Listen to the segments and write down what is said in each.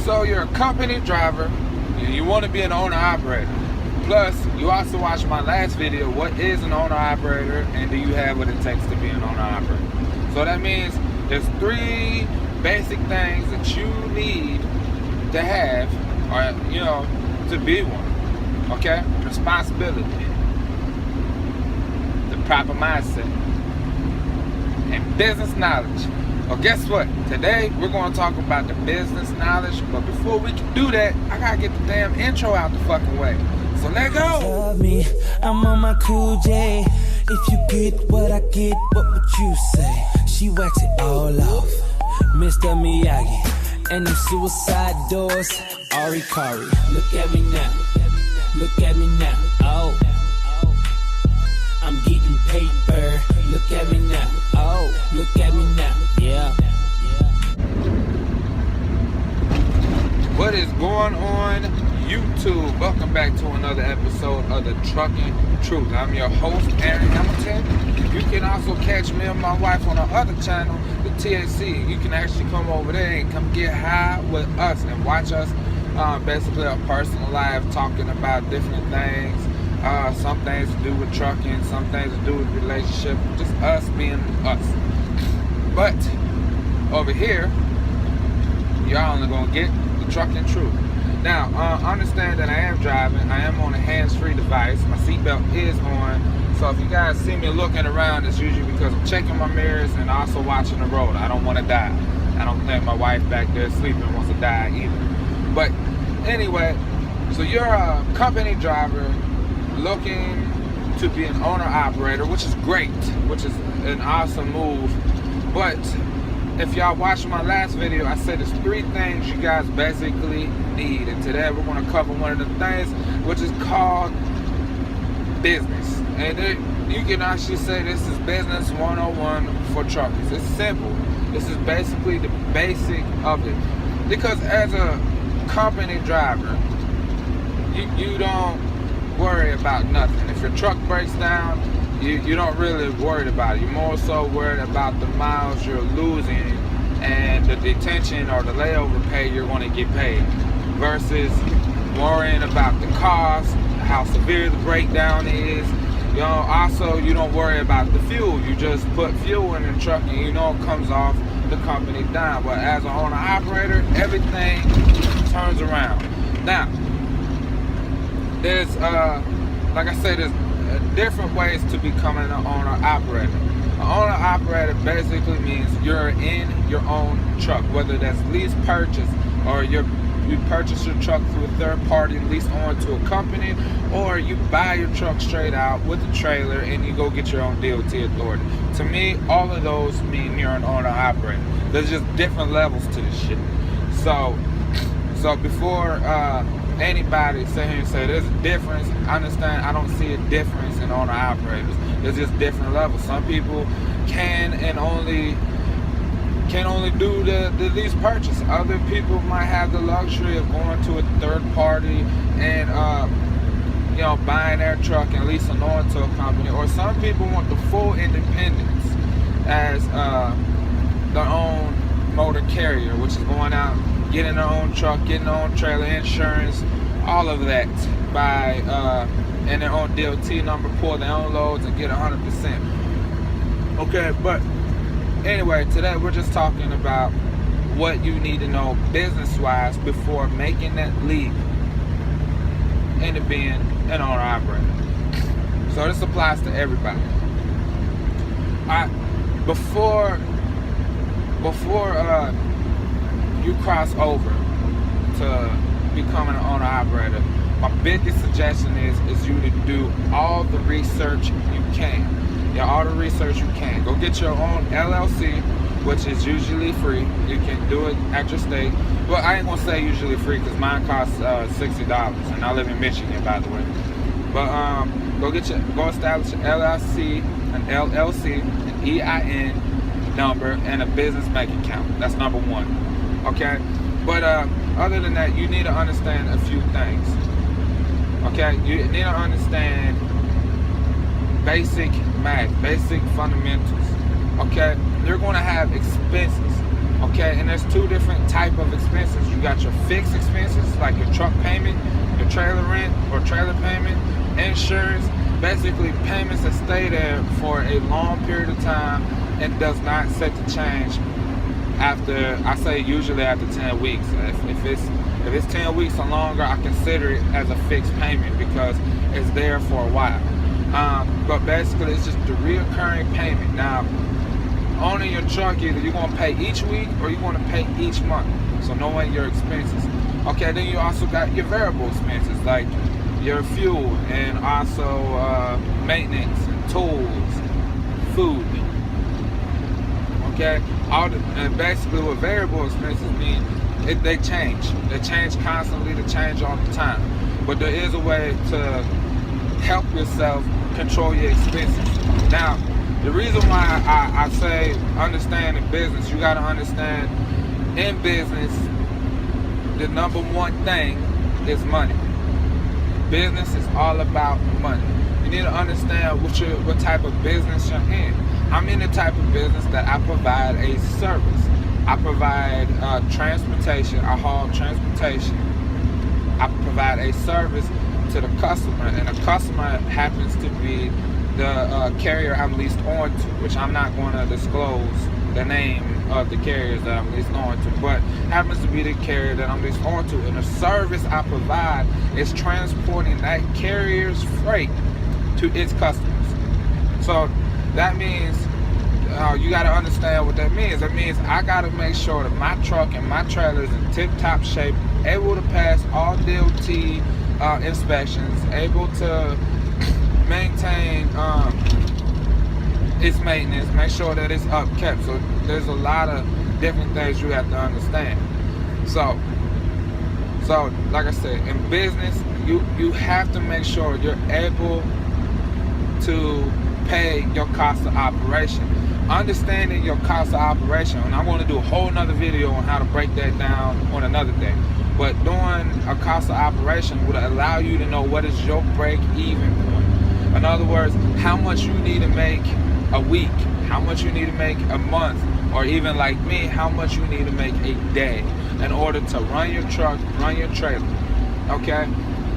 So you're a company driver, and you want to be an owner-operator. Plus, you also watched my last video, what is an owner-operator, and do you have what it takes to be an owner-operator? So that means there's 3 basic things that you need to have, or, to be one. Okay? Responsibility, the proper mindset, and business knowledge. Well, guess what? Today, we're going to talk about the business knowledge, but before we can do that, I got to get the damn intro out the fucking way. So let's go! Love me, I'm on my cool J. If you get what I get, what would you say? She wax it all off, Mr. Miyagi. And them suicide doors, Ari Kari. Look at me now, look at me now, oh. I'm getting paper, look at me now, oh. Look at me now, yeah. What is going on, YouTube? Welcome back to another episode of the Trucking Truth. I'm your host, Aaron Hamilton. You can also catch me and my wife on our other channel, the TAC. You can actually come over there and come get high with us and watch us basically our personal life, talking about different things. Some things to do with trucking, some things to do with relationship, just us being us. But over here, y'all only gonna get the Trucking Truth. Now, understand that I am driving. I am on a hands-free device. My seatbelt is on. So if you guys see me looking around, it's usually because I'm checking my mirrors and also watching the road. I don't want to die. I don't think my wife back there sleeping wants to die either. But anyway, so you're a company driver looking to be an owner-operator, which is great, which is an awesome move. But if y'all watched my last video, I said there's 3 things you guys basically need. And today we're going to cover one of the things, which is called business. And you can actually say this is business 101 for truckers. It's simple. This is basically the basic of it. Because as a company driver, you don't worry about nothing. If your truck breaks down, you don't really worry about it. You're more so worried about the miles you're losing and the detention or the layover pay you're going to get paid, versus worrying about the cost, how severe the breakdown is. Also, you don't worry about the fuel. You just put fuel in the truck and it comes off the company dime. But as an owner-operator, everything turns around. Now, there's, like I said, there's different ways to becoming an owner-operator. An owner-operator basically means you're in your own truck, whether that's lease purchase or you purchase your truck through a third party, lease on to a company, or you buy your truck straight out with a trailer and you go get your own DOT authority. To me, all of those mean you're an owner-operator. There's just different levels to this shit. So before anybody sit here and say there's a difference, I understand. I don't see a difference in owner-operators. There's just different levels. Some people can only do the lease purchase. Other people might have the luxury of going to a third party and buying their truck and leasing on to a company. Or some people want the full independence as their own motor carrier, which is going out, getting their own truck, getting their own trailer, insurance, all of that by and their own DOT number, pull their own loads and get 100%. Okay, but anyway, today we're just talking about what you need to know business-wise before making that leap into being an owner-operator. So this applies to everybody. Before you cross over to becoming an owner-operator, my biggest suggestion is you to do all the research you can. Yeah, all the research you can. Go get your own LLC, which is usually free. You can do it at your state. Well, I ain't gonna say usually free because mine costs $60, and I live in Michigan, by the way. But go establish an LLC, an EIN number, and a business bank account. That's number 1. Okay. But other than that, you need to understand a few things. Okay, you need to understand basic math, basic fundamentals. Okay, you're going to have expenses. Okay, and there's two different type of expenses. You got your fixed expenses, like your truck payment, your trailer rent or trailer payment, insurance, basically payments that stay there for a long period of time and does not set to change after, I say usually after 10 weeks. If it's 10 weeks or longer, I consider it as a fixed payment because it's there for a while. But basically it's just the reoccurring payment. Now, owning your truck, either you're going to pay each week or you're going to pay each month. So knowing your expenses. Okay, then you also got your variable expenses like your fuel and also maintenance and tools, food. Okay, and basically what variable expenses mean, they change. They change constantly, they change all the time. But there is a way to help yourself control your expenses. Now, the reason why I say understand in business, you got to understand in business, the number one thing is money. Business is all about money. You need to understand what type of business you're in. I'm in the type of business that I provide a service. I provide transportation. I haul transportation. I provide a service to the customer, and the customer happens to be the carrier I'm leased on to, which I'm not going to disclose the name of the carriers that I'm leased on to, but happens to be the carrier that I'm leased on to. And the service I provide is transporting that carrier's freight to its customers. So that means you got to understand what that means. That means I got to make sure that my truck and my trailer is in tip-top shape, able to pass all DOT inspections, able to maintain its maintenance, make sure that it's upkept. So there's a lot of different things you have to understand. So like I said, in business, you have to make sure you're able to pay your cost of operation. Understanding your cost of operation, and I'm going to do a whole nother video on how to break that down on another day. But doing a cost of operation would allow you to know what is your break-even point. In other words, how much you need to make a week, how much you need to make a month, or even like me, how much you need to make a day in order to run your truck, run your trailer. Okay?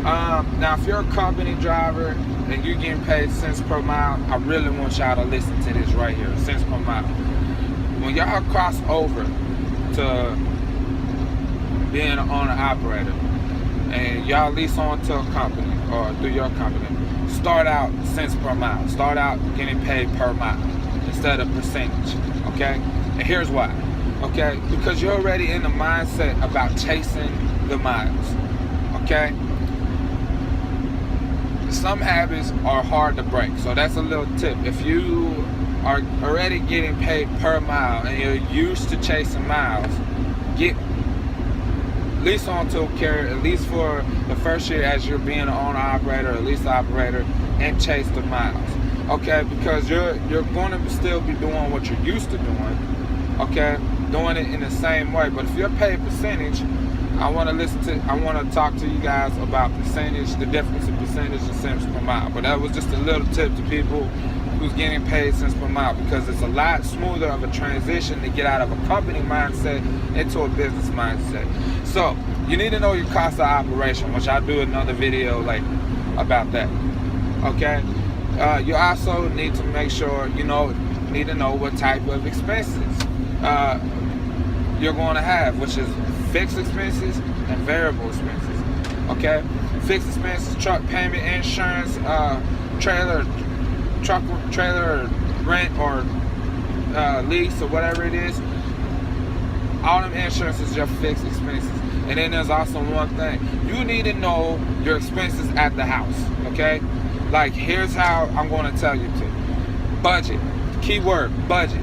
Now, if you're a company driver and you're getting paid cents per mile, I really want y'all to listen to this right here, cents per mile. When y'all cross over to being an owner-operator and y'all lease on to a company or through your company, start out cents per mile. Start out getting paid per mile instead of percentage, okay? And here's why, okay? Because you're already in the mindset about chasing the miles, okay? Some habits are hard to break, so that's a little tip. If you are already getting paid per mile and you're used to chasing miles, get lease onto a carrier at least for the first year as you're being an owner operator or lease operator, and chase the miles, okay? Because you're going to still be doing what you're used to doing, okay? Doing it in the same way. But if you're paid percentage, I want to talk to you guys about percentage, the difference in percentage and cents per mile. But that was just a little tip to people who's getting paid cents per mile, because it's a lot smoother of a transition to get out of a company mindset into a business mindset. So you need to know your cost of operation, which I'll do another video like about that. Okay. You also need to make sure need to know what type of expenses you're going to have, which is fixed expenses and variable expenses. Okay, fixed expenses, truck payment, insurance, trailer rent or lease or whatever it is. All them insurance is your fixed expenses. And then there's also one thing. You need to know your expenses at the house, okay? Like, here's how I'm going to tell you to. Budget. Keyword, budget.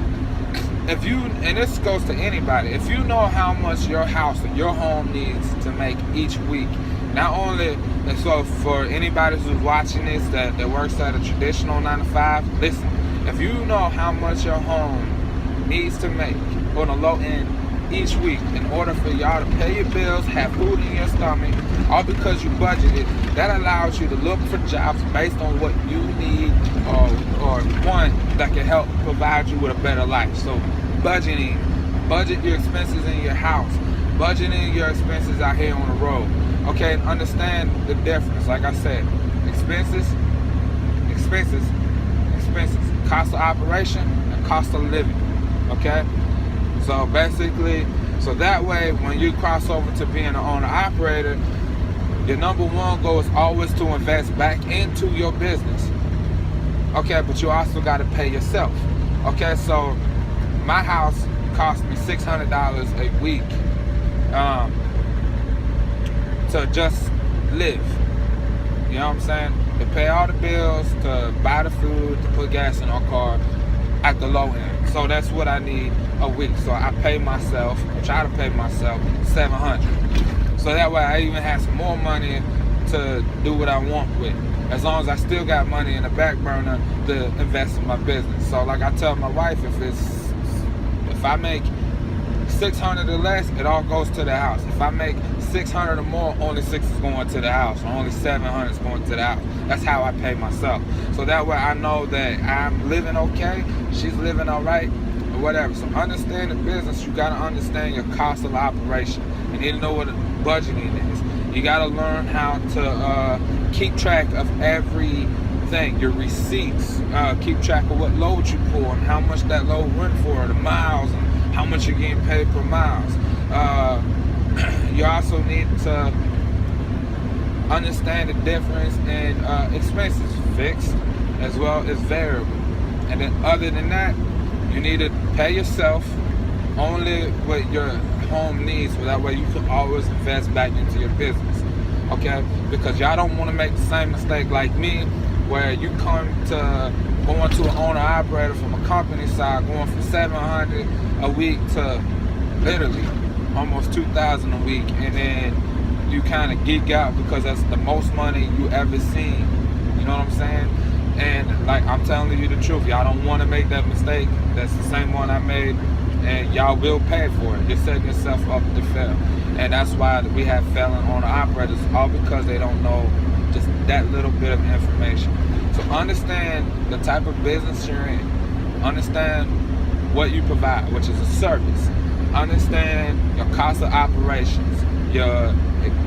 If you, and this goes to anybody, if you know how much your house or your home needs to make each week, not only, and so for anybody who's watching this that works at a traditional 9-to-5, listen, if you know how much your home needs to make on the low end each week in order for y'all to pay your bills, have food in your stomach, all because you budgeted, that allows you to look for jobs based on what you need or one that can help provide you with a better life. So budgeting budget your expenses in your house, budgeting your expenses out here on the road. Okay, and understand the difference. Like I said, expenses, cost of operation and cost of living. Okay, so basically, so that way when you cross over to being an owner operator, your number one goal is always to invest back into your business. Okay, but you also got to pay yourself. Okay, so my house cost me $600 a week to just live. You know what I'm saying? To pay all the bills, to buy the food, to put gas in our car at the low end. So that's what I need a week. So I pay myself, try to pay myself $700. So that way I even have some more money to do what I want with. As long as I still got money in the back burner to invest in my business. So like I tell my wife, if I make $600 or less, it all goes to the house. If I make $600 or more, only $6 is going to the house, or only $700 is going to the house. That's how I pay myself. So that way I know that I'm living okay, she's living all right, or whatever. So understand the business, you gotta understand your cost of operation. You need to know what budgeting is. You gotta learn how to keep track of everything, your receipts, keep track of what load you pull and how much that load went for, the miles, and how much you're getting paid per miles. You also need to understand the difference in expenses, fixed as well as variable. And then other than that, you need to pay yourself only what your home needs, so that way you can always invest back into your business. Okay? Because y'all don't want to make the same mistake like me, where you come to going to an owner operator from a company side, going from $700 a week to literally almost $2,000 a week, and then you kind of geek out because that's the most money you ever seen. You know what I'm saying? And like I'm telling you the truth, y'all don't want to make that mistake. That's the same one I made, and y'all will pay for it. You're setting yourself up to fail, and that's why we have failing owner operators, all because they don't know just that little bit of information. So understand the type of business you're in. Understand what you provide, which is a service. Understand your cost of operations, your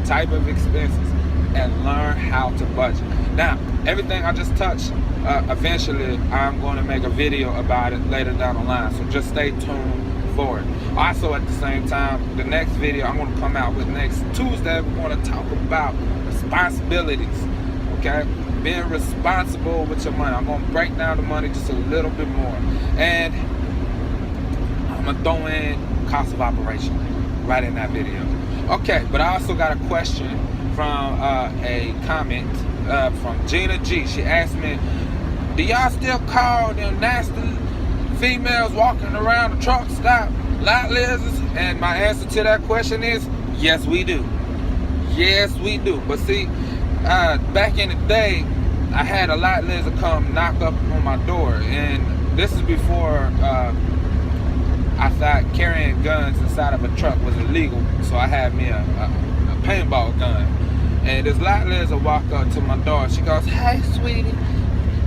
type of expenses, and learn how to budget. Now, everything I just touched, eventually I'm going to make a video about it later down the line. So just stay tuned for it. Also, at the same time, the next video I'm going to come out with next Tuesday, we're going to talk about responsibilities. Okay? Being responsible with your money. I'm going to break down the money just a little bit more. And I'm going to throw in cost of operation right in that video. Okay, but I also got a question from a comment from Gina G. She asked me, do y'all still call them nasty females walking around the truck stop lot lizards? And my answer to that question is, yes we do. Yes we do. But see, back in the day, I had a lot lizard come knock up on my door, and this is before I thought carrying guns inside of a truck was illegal, so I had me a paintball gun. And this lot lizard walked up to my door. She goes, "Hey, sweetie,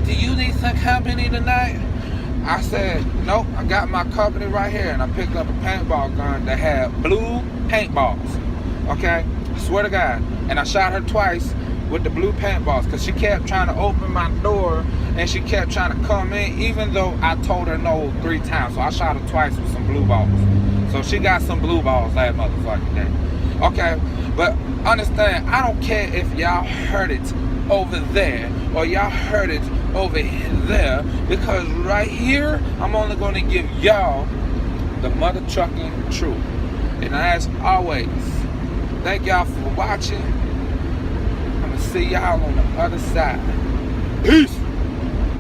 do you need some company tonight?" I said, "Nope, I got my company right here." And I picked up a paintball gun that had blue paintballs. Okay, I swear to God. And I shot her twice with the blue paintballs, because she kept trying to open my door and she kept trying to come in, even though I told her no 3 times. So I shot her twice with some blue balls. So she got some blue balls that motherfucking day. Okay, but understand, I don't care if y'all heard it over there or y'all heard it over there, because right here I'm only going to give y'all the mother trucking truth. And as always, thank y'all for watching. I'm gonna see y'all on the other side. Peace.